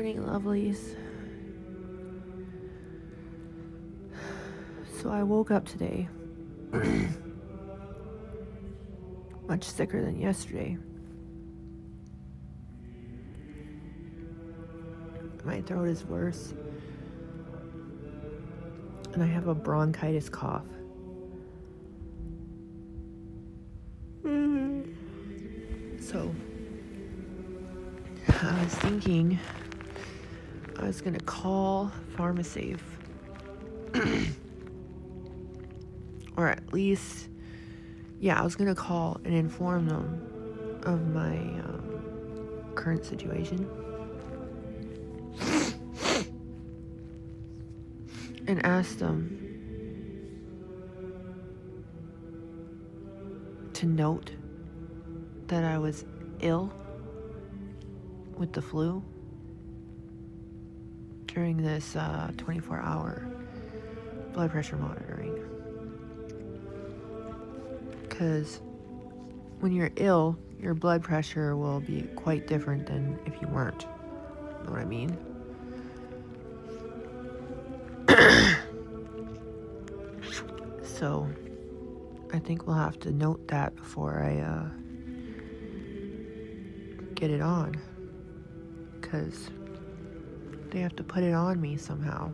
morning, lovelies. So I woke up today much sicker than yesterday. My throat is worse, and I have a bronchitis cough. So I was thinking I was gonna call PharmaSafe, or at least, I was gonna call and inform them of my current situation, and ask them to note that I was ill with the flu during this 24-hour blood pressure monitoring. Because when you're ill, your blood pressure will be quite different than if you weren't. Know what I mean? So I think we'll have to note that before I get it on, because they have to put it on me somehow,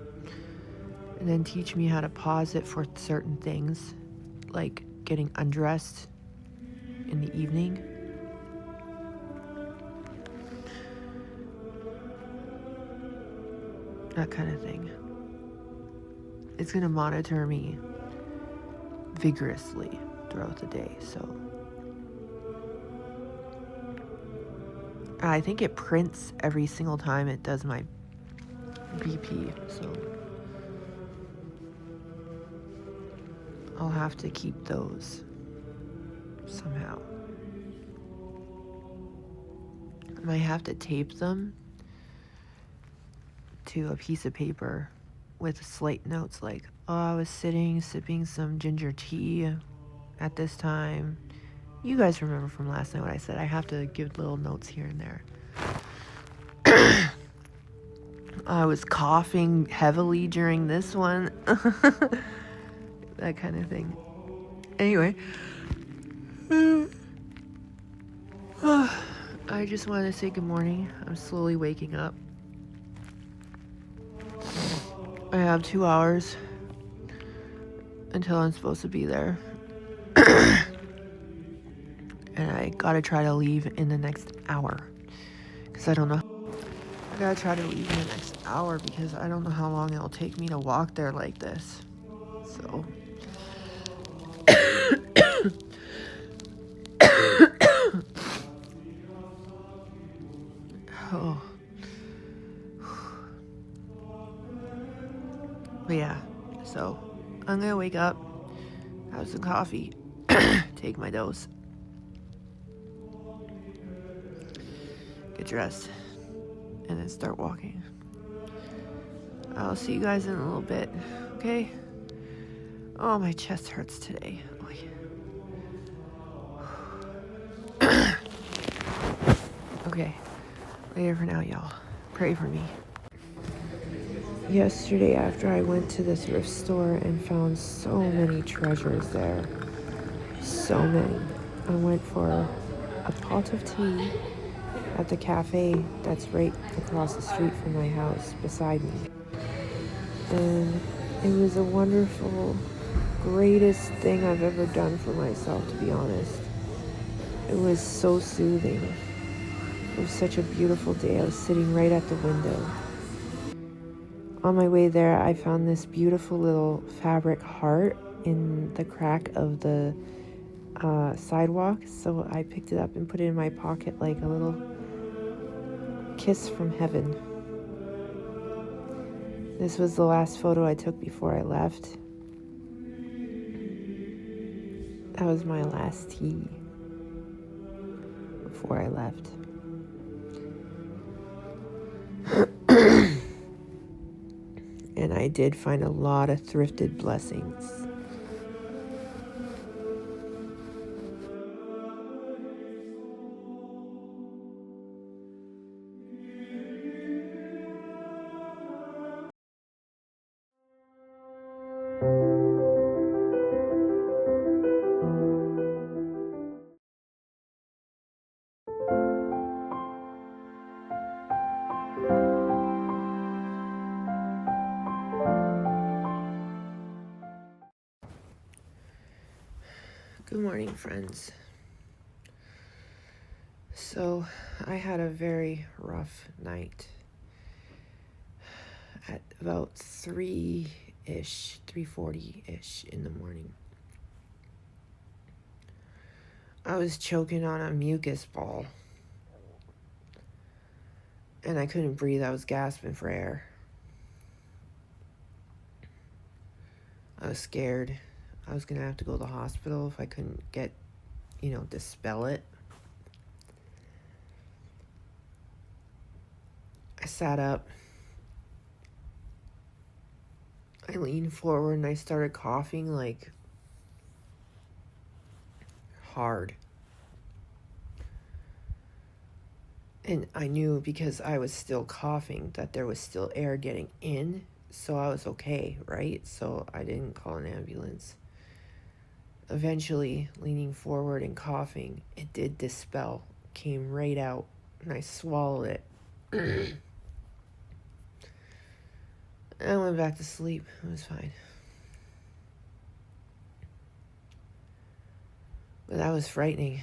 and then teach me how to pause it for certain things, like getting undressed in the evening. That kind of thing. It's gonna monitor me vigorously throughout the day, so I think it prints every single time it does my BP, so I'll have to keep those somehow. I might have to tape them to a piece of paper with slight notes like, oh, I was sipping some ginger tea at this time. You guys remember from last night what I said. I have to give little notes here and there. I was coughing heavily during this one. That kind of thing. Anyway. I just wanted to say good morning. I'm slowly waking up. I have 2 hours until I'm supposed to be there. And I gotta try to leave in the next hour. Because I don't know. I gotta try to leave in the next hour because I don't know how long it'll take me to walk there like this. So. Oh. But yeah, so I'm gonna wake up, have some coffee, take my dose, get dressed, and then start walking. I'll see you guys in a little bit, okay? Oh, my chest hurts today. Okay, later for now, y'all. Pray for me. Yesterday, after I went to the thrift store and found so many treasures there, so many, I went for a pot of tea at the cafe that's right across the street from my house beside me. And it was a wonderful, greatest thing I've ever done for myself, to be honest. It was so soothing. It was such a beautiful day. I was sitting right at the window. On my way there, I found this beautiful little fabric heart in the crack of the sidewalk. So I picked it up and put it in my pocket like a little kiss from heaven. This was the last photo I took before I left. That was my last tea before I left. And I did find a lot of thrifted blessings. Good morning, friends. So, I had a very rough night. At about 3:40-ish in the morning, I was choking on a mucus ball. And I couldn't breathe. I was gasping for air. I was scared. I was going to have to go to the hospital if I couldn't get, dispel it. I sat up. I leaned forward and I started coughing like hard. And I knew because I was still coughing that there was still air getting in. So I was okay, right? So I didn't call an ambulance. Eventually, leaning forward and coughing, it did dispel, came right out, and I swallowed it. I went back to sleep. It was fine. But that was frightening.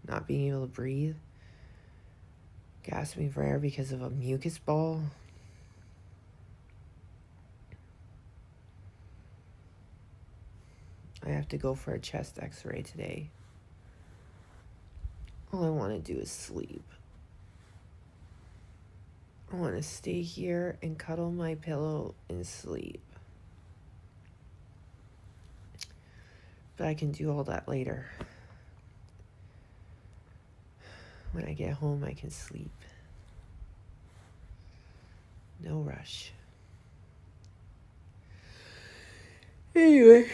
Not being able to breathe. Gasping for air because of a mucus ball. I have to go for a chest x-ray today. All I want to do is sleep. I want to stay here and cuddle my pillow and sleep. But I can do all that later. When I get home, I can sleep. No rush. Anyway.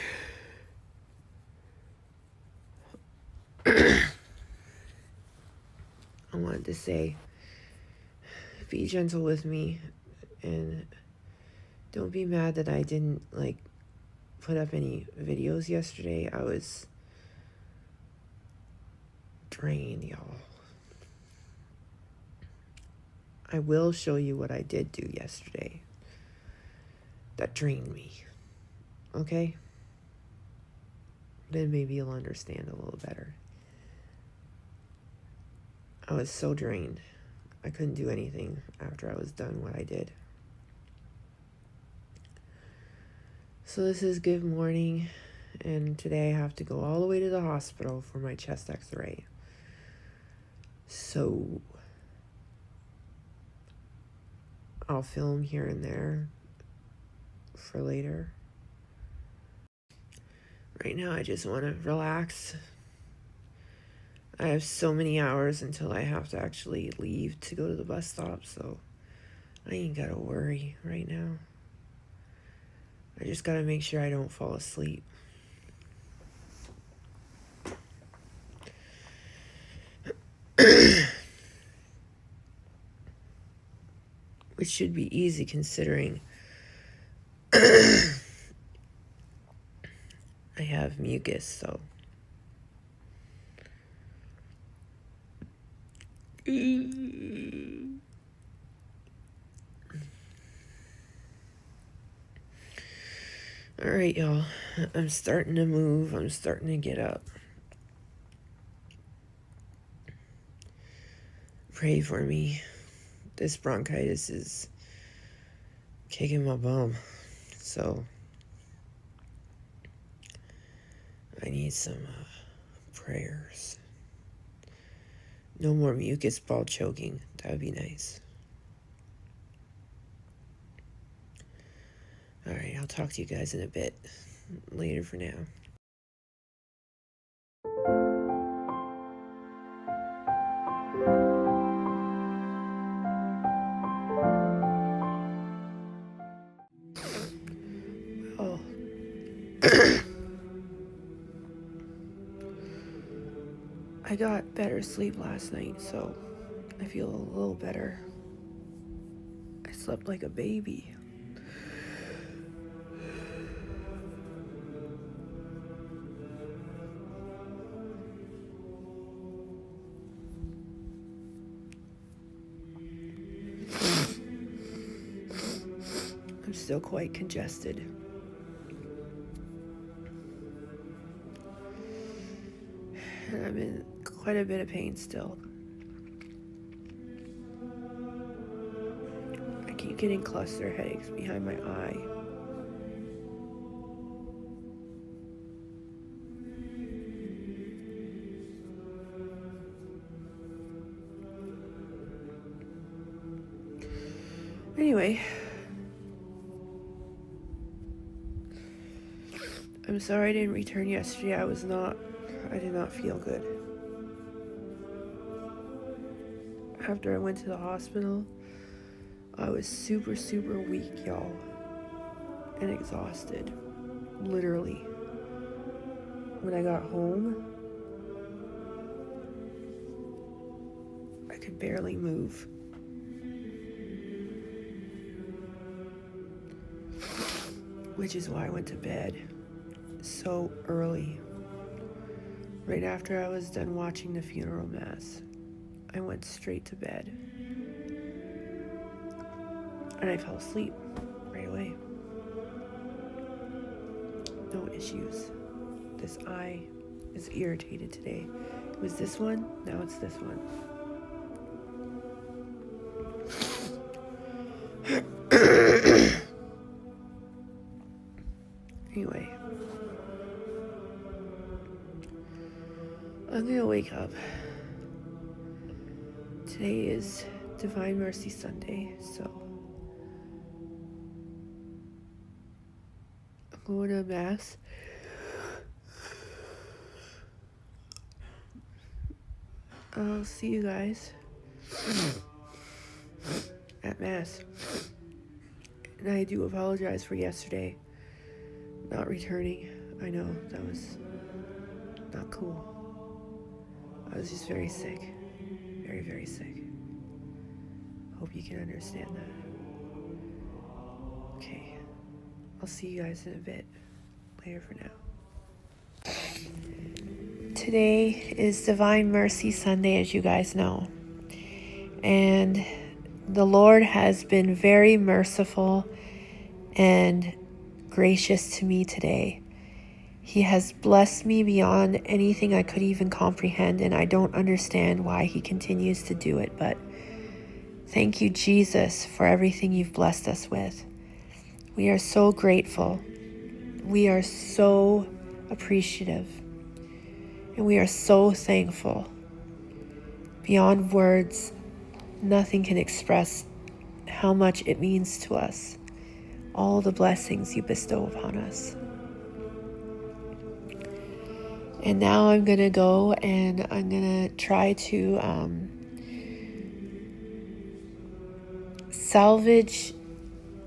I wanted to say, be gentle with me and don't be mad that I didn't put up any videos yesterday. I was drained, y'all. I will show you what I did do yesterday that drained me. Okay? Then maybe you'll understand a little better. I was so drained. I couldn't do anything after I was done what I did. So this is good morning, and today I have to go all the way to the hospital for my chest x-ray. So I'll film here and there for later. Right now I just want to relax. I have so many hours until I have to actually leave to go to the bus stop, so I ain't gotta worry right now. I just gotta make sure I don't fall asleep. Which should be easy considering I have mucus, so. All right, y'all. I'm starting to move. I'm starting to get up. Pray for me. This bronchitis is kicking my bum. So I need some prayers. No more mucus ball choking. That would be nice. All right, I'll talk to you guys in a bit. Later for now. Oh. I got better sleep last night, so I feel a little better. I slept like a baby. I'm still quite congested. and I'm in quite a bit of pain still. I keep getting cluster headaches behind my eye. Anyway, I'm sorry I didn't return yesterday. I did not feel good. After I went to the hospital, I was super, super weak, y'all, and exhausted, literally. When I got home, I could barely move. Which is why I went to bed so early. Right after I was done watching the funeral mass, I went straight to bed. And I fell asleep right away. No issues. This eye is irritated today. It was this one, now it's this one. Anyway, I'm gonna wake up. Today is Divine Mercy Sunday, so I'm going to Mass. I'll see you guys at Mass. And I do apologize for yesterday not returning. I know that was not cool. I was just very sick. Very, very sick. Hope you can understand that. Okay. I'll see you guys in a bit. Later for now. Today is Divine Mercy Sunday, as you guys know. And the Lord has been very merciful and gracious to me today. He has blessed me beyond anything I could even comprehend, and I don't understand why he continues to do it, but thank you, Jesus, for everything you've blessed us with. We are so grateful. We are so appreciative, and we are so thankful. Beyond words, nothing can express how much it means to us, all the blessings you bestow upon us. And now I'm going to go and I'm going to try to salvage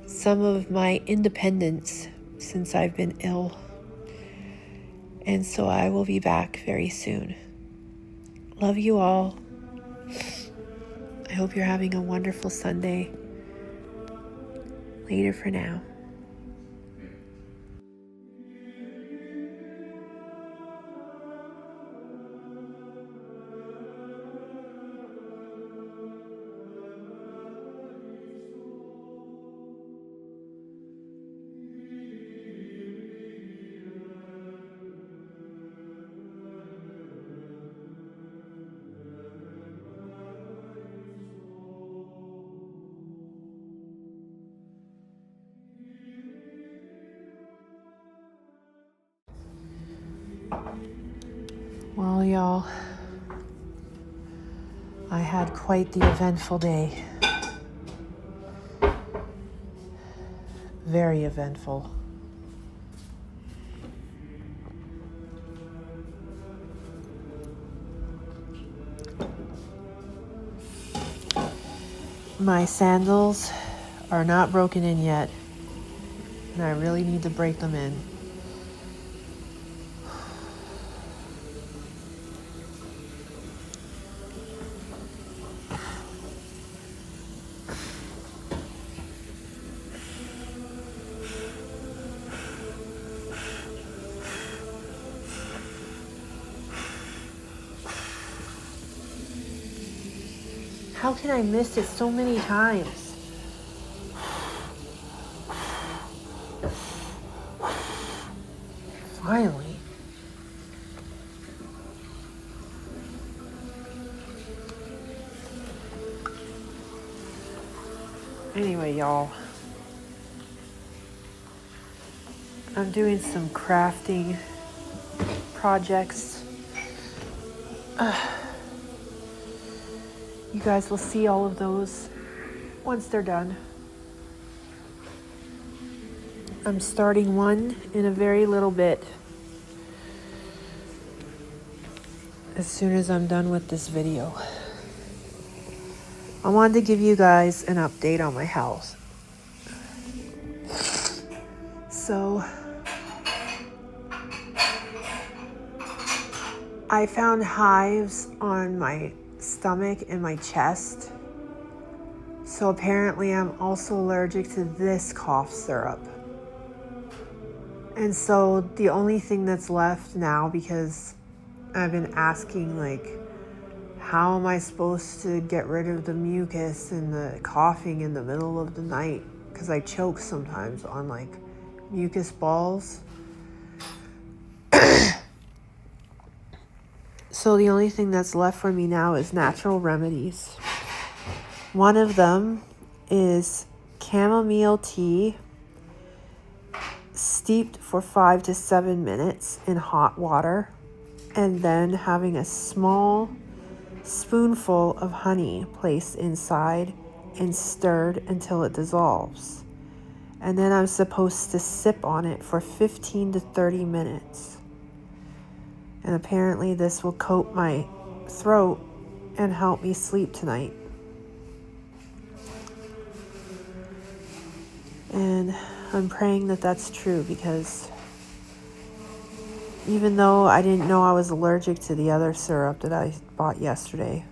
some of my independence since I've been ill. And so I will be back very soon. Love you all. I hope you're having a wonderful Sunday. Later for now. Well, y'all, I had quite the eventful day. Very eventful. My sandals are not broken in yet, and I really need to break them in. How can I miss it so many times? Finally. y'all. I'm doing some crafting projects. You guys will see all of those once they're done. I'm starting one in a very little bit. As soon as I'm done with this video. I wanted to give you guys an update on my house. So, I found hives on my stomach and my chest. So apparently I'm also allergic to this cough syrup. And so the only thing that's left now, because I've been asking like, how am I supposed to get rid of the mucus and the coughing in the middle of the night? Because I choke sometimes on like mucus balls. So the only thing that's left for me now is natural remedies. One of them is chamomile tea steeped for 5 to 7 minutes in hot water, and then having a small spoonful of honey placed inside and stirred until it dissolves. And then I'm supposed to sip on it for 15 to 30 minutes. And apparently this will coat my throat and help me sleep tonight. And I'm praying that that's true, because even though I didn't know I was allergic to the other syrup that I bought yesterday,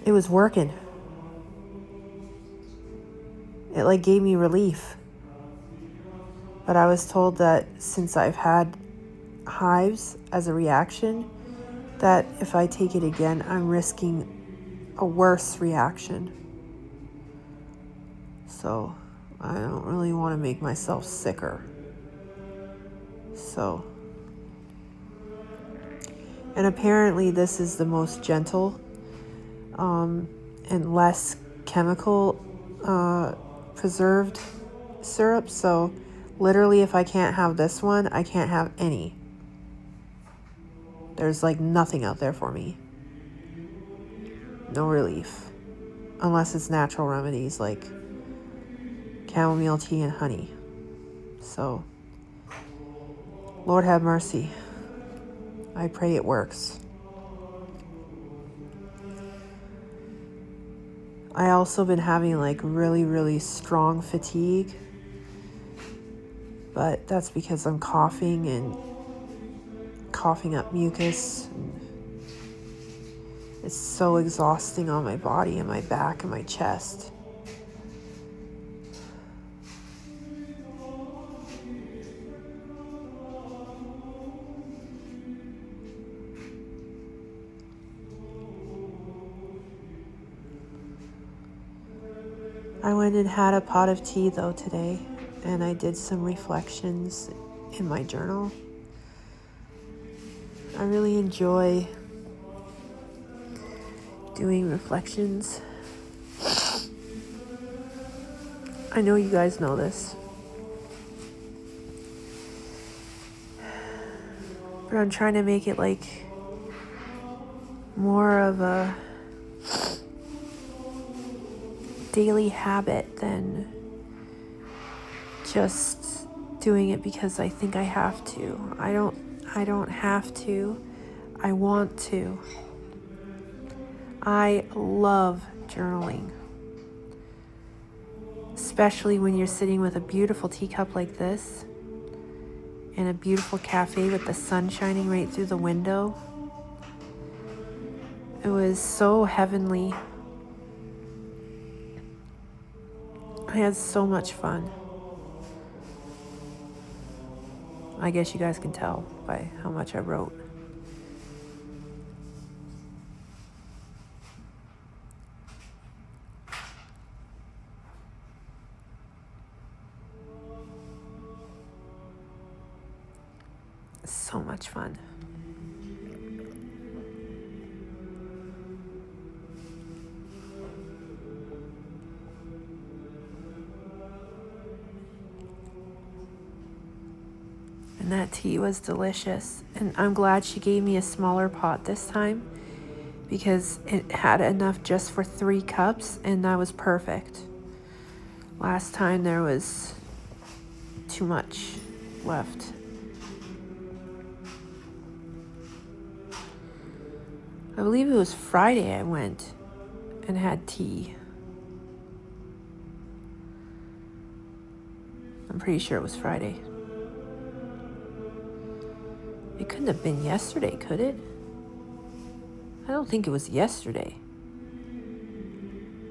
it was working. It like gave me relief. But I was told that since I've had hives as a reaction, that if I take it again, I'm risking a worse reaction. So I don't really want to make myself sicker. So, and apparently this is the most gentle and less chemical preserved syrup. So literally, if I can't have this one, I can't have any. There's like nothing out there for me. No relief. Unless it's natural remedies like chamomile tea and honey. So, Lord have mercy. I pray it works. I also been having like really, really strong fatigue. But that's because I'm coughing and coughing up mucus. It's so exhausting on my body and my back and my chest. I went and had a pot of tea though today, and I did some reflections in my journal. I really enjoy doing reflections. I know you guys know this, but I'm trying to make it like more of a daily habit than just doing it because I think I have to. I don't have to. I want to. I love journaling. Especially when you're sitting with a beautiful teacup like this in a beautiful cafe with the sun shining right through the window. It was so heavenly. I had so much fun. I guess you guys can tell by how much I wrote. So much fun. And that tea was delicious. And I'm glad she gave me a smaller pot this time because it had enough just for 3 cups, and that was perfect. Last time there was too much left. I believe it was Friday I went and had tea. I'm pretty sure it was Friday. It couldn't have been yesterday, could it? I don't think it was yesterday.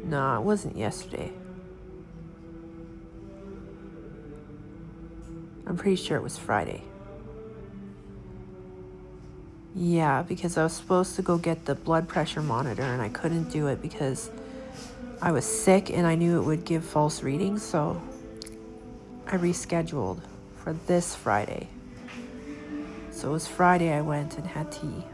No, it wasn't yesterday. I'm pretty sure it was Friday. Yeah, because I was supposed to go get the blood pressure monitor and I couldn't do it because I was sick and I knew it would give false readings, so I rescheduled for this Friday. So it was Friday I went and had tea.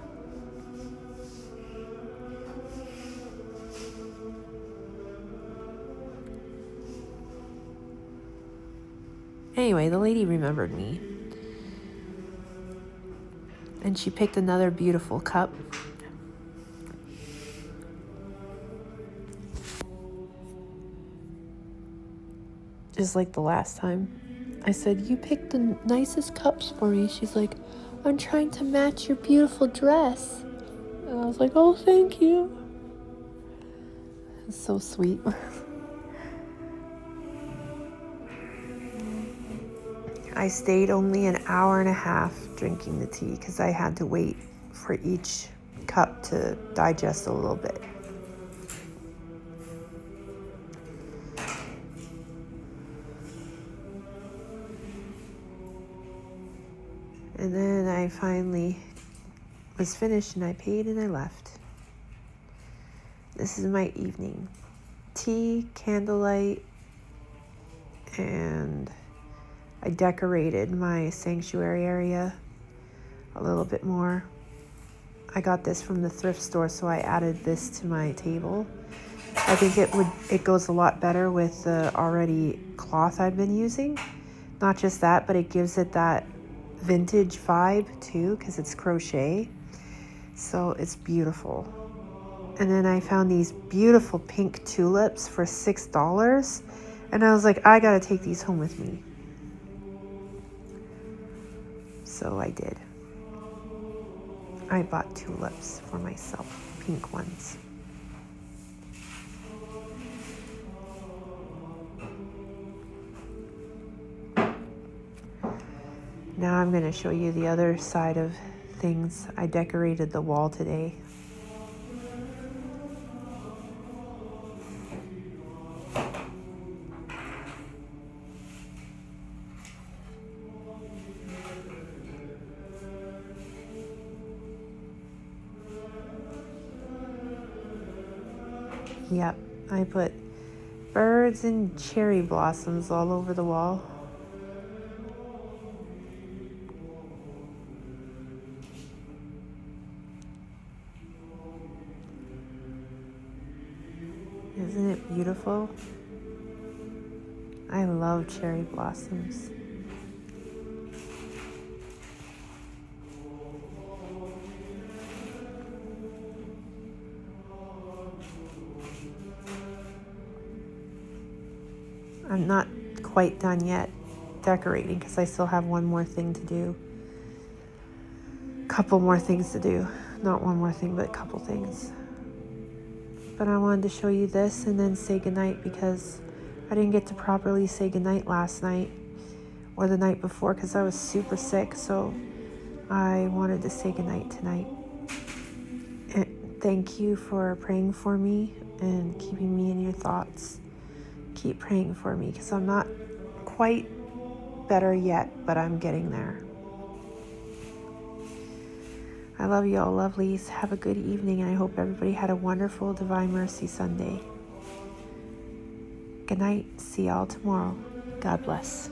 Anyway, the lady remembered me. And she picked another beautiful cup. Just like the last time. I said, "You picked the nicest cups for me." She's like, "I'm trying to match your beautiful dress." And I was like, "Oh, thank you." It's so sweet. I stayed only an hour and a half drinking the tea because I had to wait for each cup to digest a little bit. And then I finally was finished and I paid and I left. This is my evening. Tea, candlelight, and I decorated my sanctuary area a little bit more. I got this from the thrift store, so I added this to my table. I think it goes a lot better with the already cloth I've been using. Not just that, but it gives it that vintage vibe too, because it's crochet. So it's beautiful. And then I found these beautiful pink tulips for $6. And I was like, I gotta take these home with me. So I did. I bought tulips for myself, pink ones. Now I'm going to show you the other side of things. I decorated the wall today. Yep, I put birds and cherry blossoms all over the wall. Isn't it beautiful? I love cherry blossoms. I'm not quite done yet decorating because I still have one more thing to do. Couple more things to do. Not one more thing, but a couple things. But I wanted to show you this and then say goodnight because I didn't get to properly say goodnight last night or the night before because I was super sick. So I wanted to say goodnight tonight. And thank you for praying for me and keeping me in your thoughts. Keep praying for me because I'm not quite better yet, but I'm getting there. I love you all, lovelies. Have a good evening, and I hope everybody had a wonderful Divine Mercy Sunday. Good night. See y'all tomorrow. God bless.